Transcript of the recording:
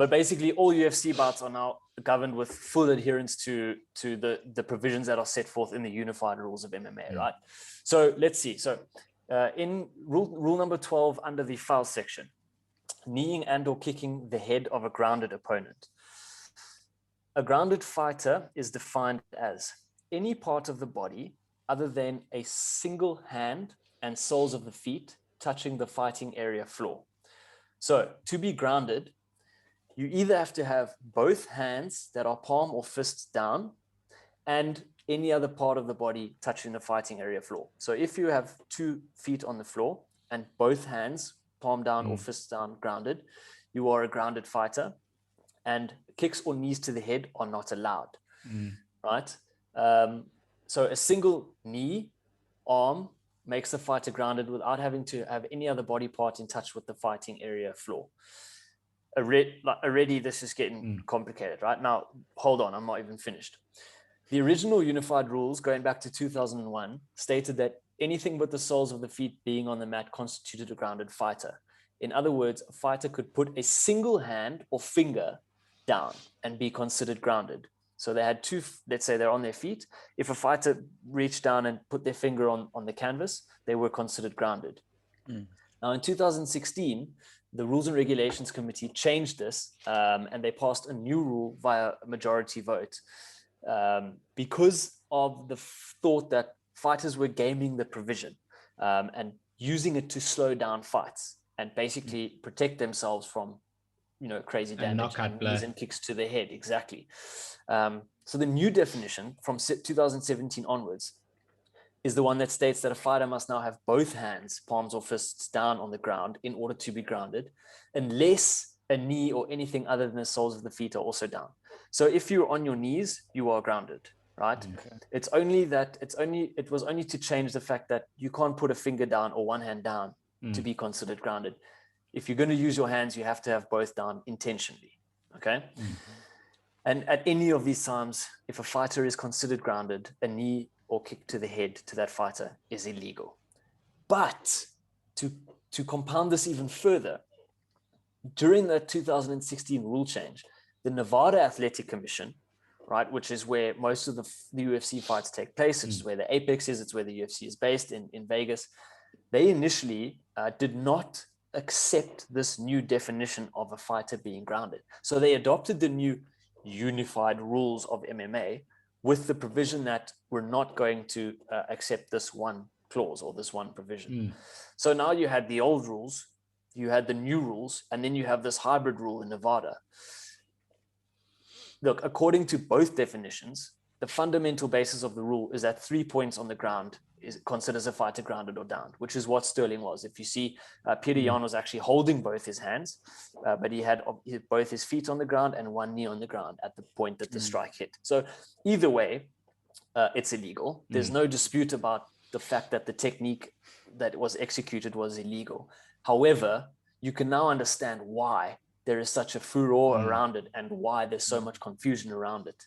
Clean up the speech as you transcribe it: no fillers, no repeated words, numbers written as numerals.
But basically, all UFC bouts are now governed with full adherence to the provisions that are set forth in the Unified Rules of MMA, right? So let's see. So in rule number 12, under the foul section, kneeing and or kicking the head of a grounded opponent. A grounded fighter is defined as any part of the body other than a single hand and soles of the feet touching the fighting area floor. So to be grounded, you either have to have both hands that are palm or fists down and any other part of the body touching the fighting area floor. So if you have 2 feet on the floor and both hands palm down or fists down grounded, you are a grounded fighter, and kicks or knees to the head are not allowed, right? So a single knee, arm makes the fighter grounded without having to have any other body part in touch with the fighting area floor. Already this is getting complicated, right? Now, hold on, I'm not even finished. The original Unified Rules, going back to 2001, stated that anything but the soles of the feet being on the mat constituted a grounded fighter. In other words, a fighter could put a single hand or finger down and be considered grounded. So they had 2, let's say they're on their feet. If a fighter reached down and put their finger on the canvas, they were considered grounded. Now in 2016, the Rules and Regulations Committee changed this, and they passed a new rule via a majority vote because of the thought that fighters were gaming the provision and using it to slow down fights and basically protect themselves from, crazy damage and knees and kicks to the head. Exactly. So the new definition from 2017 onwards is the one that states that a fighter must now have both hands, palms or fists down on the ground in order to be grounded, unless a knee or anything other than the soles of the feet are also down. So if you're on your knees, you are grounded, right? Okay. It was only to change the fact that you can't put a finger down or one hand down to be considered grounded. If you're going to use your hands, you have to have both down intentionally, okay? And at any of these times, if a fighter is considered grounded, a knee or kick to the head to that fighter is illegal. But to compound this even further, during the 2016 rule change, the Nevada Athletic Commission, right, which is where most of the UFC fights take place, which is where the Apex is, it's where the UFC is based in Vegas, they initially did not accept this new definition of a fighter being grounded. So they adopted the new Unified Rules of MMA with the provision that we're not going to accept this one clause or this one provision. So now you had the old rules, you had the new rules, and then you have this hybrid rule in Nevada. Look, according to both definitions, the fundamental basis of the rule is that 3 points on the ground considers a fighter grounded or downed, which is what Sterling was. If you see, Petr Yan was actually holding both his hands, but he had both his feet on the ground and one knee on the ground at the point that the strike hit. So either way, it's illegal. There's no dispute about the fact that the technique that was executed was illegal. However, you can now understand why there is such a furor around it and why there's so much confusion around it.